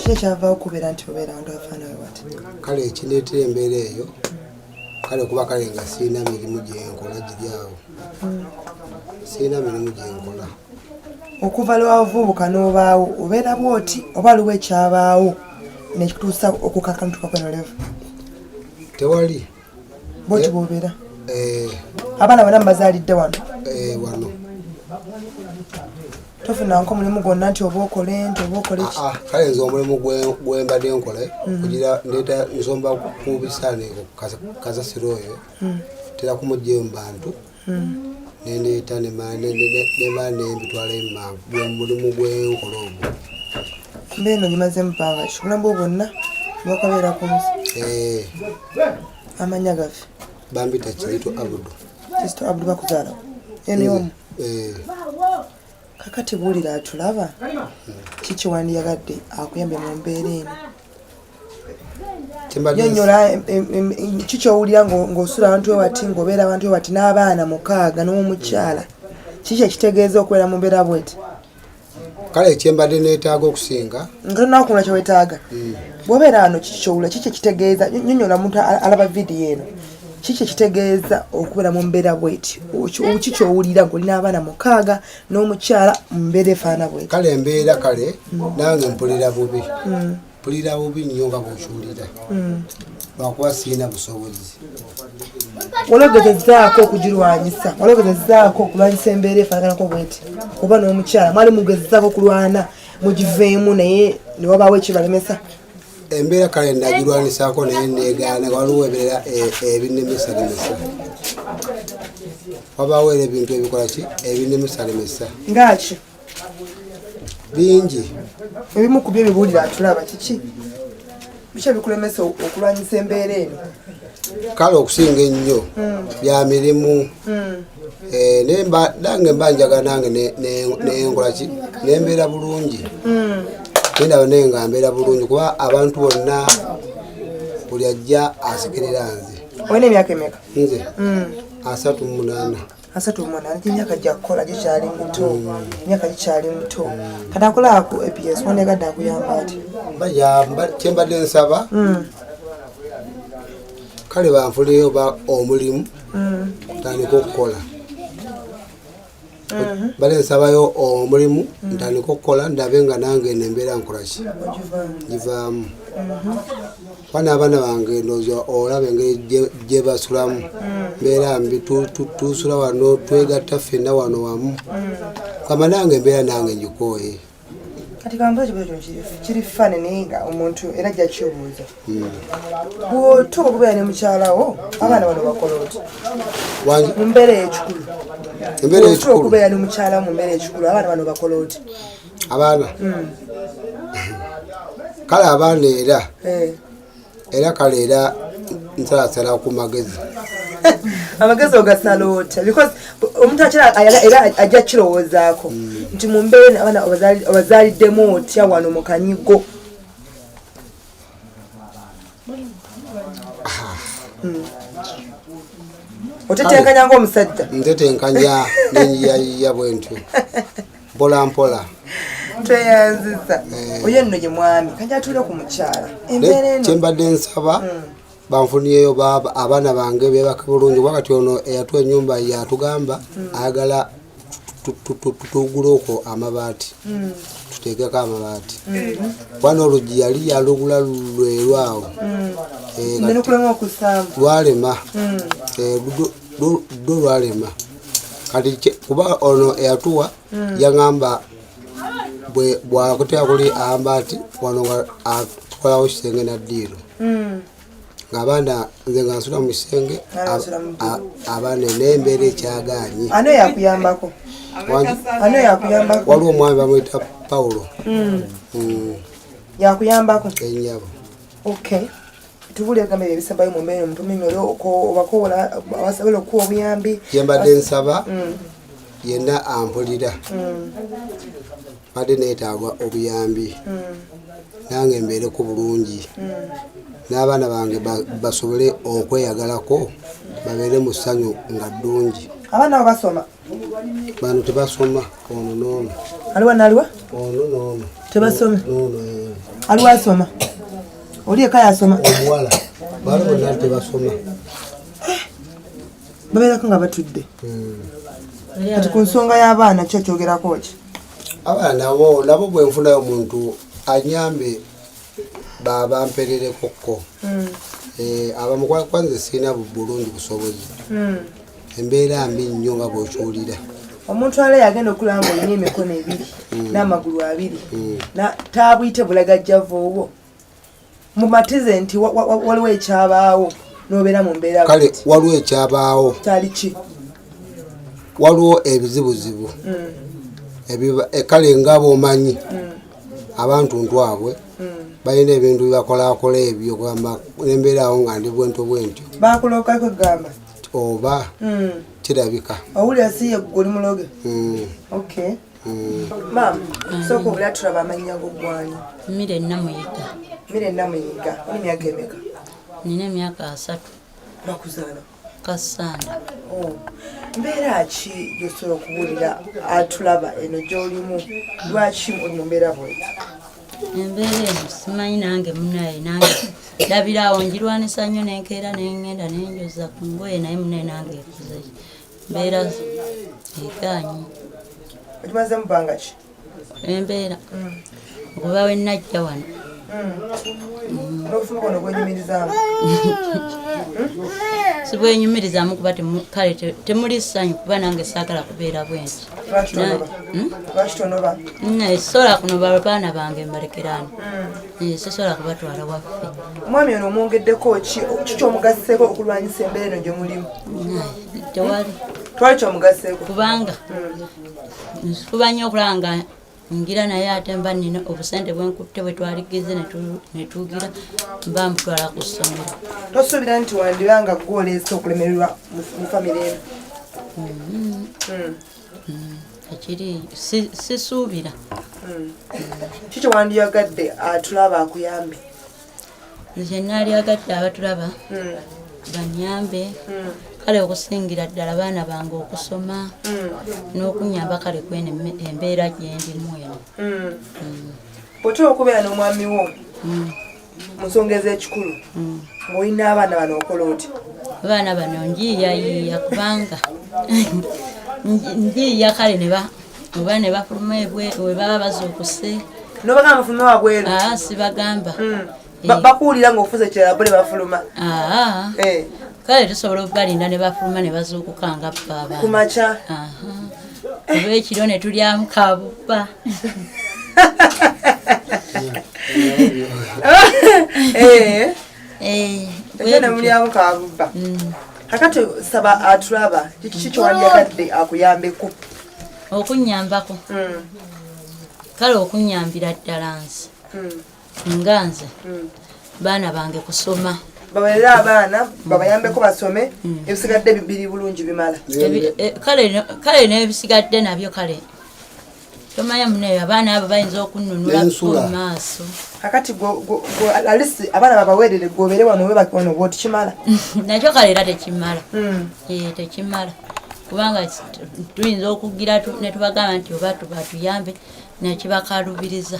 kiki kyava okubeera nti obeera abantu abafaanayo bati kale ekireetera embeera eyo kale kuba kale nga sirina mirimu gyenkola giri awo sirina mirimu gyenkola okuva lwavubuka n'obaawo obeera bwoti oba aliwo ekyabaawo nekituusa okukakanutuka kweno levu tewali bwoti bwobeera abaana bana mbazaalidde wano wano tofunanko mulimu gwonna nti oba okole nti oba okole ki kale nze omulimu gwembadde nkole kugira ndeeta nsomba kubisaaniko kasasiro oyo tera kumugjeyo mu bantu nendeeta nemala nembitwala emangu gwe mulimu gwenkola ogwo mbeeno gimaze mupanga kikulambu bwonna bwakabeera ku nsi amanya gaffe bambita Kizito Abudu Kizito Abudu bakuzaala eniomu kakati buulira atulaba kiki wandiyagadde akuyambe mu mbeera eno nyonnyola kiki owulira ng'osula abantu ewati ng'obeera abantu ewati n'abaana 6 n'omukyala kiki ekitegeeza okubeera mu mbeera bweti kale ekyembadde neetaaga okusinga nga tonakumula kyewetaaga bw'obeera wano kiki kyowulira kiki ekitegeeza nyonnyola omuntu alaba vidiyo eno kiki ekitegeeza okubeera mu mbeera bweti kiki kyowulira ng'olina abaana 6 n'omukyala mu mbeera efaana bweti kale embeera kale nange mpulira bubi mpulira bubi nnyo nga bw'okiwulira lwakuba sirina busobozi walogezezaako okugirwanyisa walogezezaako okulwanyisa embeera efaanaganako bweti oba n'omukyala mwali mugezezaako okulwana mugiveemu naye ne wabaawo ekibalemesa embeera kale nagirwanisaako naye negaana waliwo ebeera ebinemesalemesa wabaawo era ebintu ebikola ki ebinemesalemesa ngaaki bingi ebimu ku byo ebibuulira atulaba kiki biki ebikulemesa okulwanyisa embeera eno kale okusinga ennyo bya mirimu nange mba njagala nange nenkola ki nembeera bulungi nendaba naye nga mbeera bulungi kuba abantu bonna buli ajja asekerera nze olina emyaka emeka nze 38 emyaka gyakukola gikyali muto emyaka gikyali muto kati akolaku eps wandegadde akuyamba ati kyembadde nsaba kale banfuleyo ba omulimu ntandika okukola bale nsabayo omulimu ntandika okukola ndabe nga nange nembeera nkola ki givaamu wana abaana bange ndowooza olaba engeri gye basulamu mbeera mbi tusula wano twegatta ffenna wano wamu kama nange embeera nange ngikooye kati kambuza kino kiri fane naye nga omuntu era ajja kibuuza bw'otuuka okubeera ne mukyalawo abaana bano bakola oti mu mbeera ey'ekikulu bw'otuuka okubeera ne mukyalawo mu mbeera ey'ekikulu abaana bano bakola oti abaana kale abaana era kale era nsalasala ku magezi amagezi ogasala otya because omuntu era ajja kirowoozaako nti mu mbeera abaana obazaaliddemu otya wano mu kanyigo otetenkanya ng'omusajja ntetenkanya nenyiyayiya bwentyo mpola mpola tweyanziza oyo nno gye mwami kanja atule ku mukyala embeera eno kyembadde nsaba banfuniyeyo abaana bange bebaka bulungi wakati ono eyatuwa ennyumba yatugamba ayagala tutugule okwo amabaati tuteekeko amabaati wana oluggi yali yalugula lwerwawo lwalema do lwalema kati kuba ono eyatuwa yaŋŋamba bwakutera kuli amabaati wano nga atukolawo kisenge naddiiro ng'abaana nze nga nsula mu kisenge abaana n'embeera ekyagaanyi ano yakuyambako waliwo omwami bamwita Pawulo yakuyambako ennyabo okay tubuli egambe ebisembayo mu mbeera omuntu minyolo obakola abasobola okuwa obuyambi kyembadde nsaba yenna ampulira badde neetaagwa obuyambi nange mbeereko bulungi n'abaana bange basobole okweyagalako babeere mu ssanyu nga ddungi abaana basoma bano tebasoma ono n'ono aliwa naliwa ono n'ono tebasome aliwo asoma oli eka yasoma omuwala bali bonna tebasoma babeerako nga batudde kati ku nsonga y'abaana kyo kyogerako ki abaana nabo bwe nfunayo omuntu anyambe bamperereko abamu kwanze sirina bulungi busobozi embeera mbi nnyo nga bw'okiwulira omuntu ala yagenda okulaba nga olina emikono ebiri n'amagulu abiri taabuyite bulagajjavoowo mumatize nti waliwo ekyabaawo n'obeera mu mbeera kale waliwo ekyabaawo kyali ki waliwo ebizibuzibu kale nga bw'omanyi abantu ntwabwe balina ebintu bibakolakola ebyo gamba nembeera awo nga ndi bwentyo bakulokako gamba oba kirabika owulira siye guli muloge okay maama sooka obula tulaba amannya go gwani Mmire Namuyiga oli myaka emeka nina emyaka 3 bakuzaala Kasanda mbeera ki gyosobola okubuulira atulaba eno gy'olimu lwaki oli mu mbeera bweti embeera eno simanyi nange munaye nange ndabiraawo njirwanisa nnyo nenkeera nengenda nenjoza ku ngoye naye munaye nange ekuze mbeera egaanyi okimaze mubanga ki embeera okuba we najja wano n'obufumu kono gwenyumirizaamu sibwenyumirizaamu kuba kale temuli ssanyu kuba nange saagala kubeera bwenti lwakitonoba sola kunoba baana bange mbalekeraano sisobola kubatwala waffe omwami ono omwongeddeko ki kyomugaseeko okulwanyisa embeera eno gyemulimu tewali twali kyomugaseeko kubanga nfuba nnyo okulaba nga ngira naye ate mba nina obusente bwenkutte bwe twaligize netugira mba mutwala ku ssomero tosuubira nti wandiba nga gwoleese okulemererwa mu famire ekiri sisuubira kikyo wandiyagadde atulaba akuyambe kyenaalyagadde abatulaba banyambe kale okusingira ddala baana bange okusoma n'okunyamba kale kwene embeera gyendimu eno bwotera okubeera n'omwami wo mu nsonga ez'ekikulu ng'olina abaana bano okola oti abaana bano njiiyayiiya kubanga njiiya kale oba ne bafuluma we baba bazuukuse n'obagamba bafulume wabweru sibagamba bakuwulira ng'ofuze kyerabule bafuluma kale tusobola okubalinda ne bafuluma ne bazuukuka nga baba kumaca oba ekiro ne tulyamu kabuba ekyo ne mulyamu kabuba kakati saba atulaba kiki kyewandyagadde akuyambeko okunyambako kale okunyambira ddala nsi nga nze baana bange kusoma babalere abaana babayambeko basome ebisigadde biri bulungi bimala kale n'ebisigadde nabyo kale tomanya muneyo abaana abo bayinza okununula mu maaso kakati alisi abaana babaweerere gobeere wano webakino bwoti kimala nakyo kale era tekimala tekimala kubanga tuyinza okugira ne tubagamba nti oba tubatuyambe nekibakalubiriza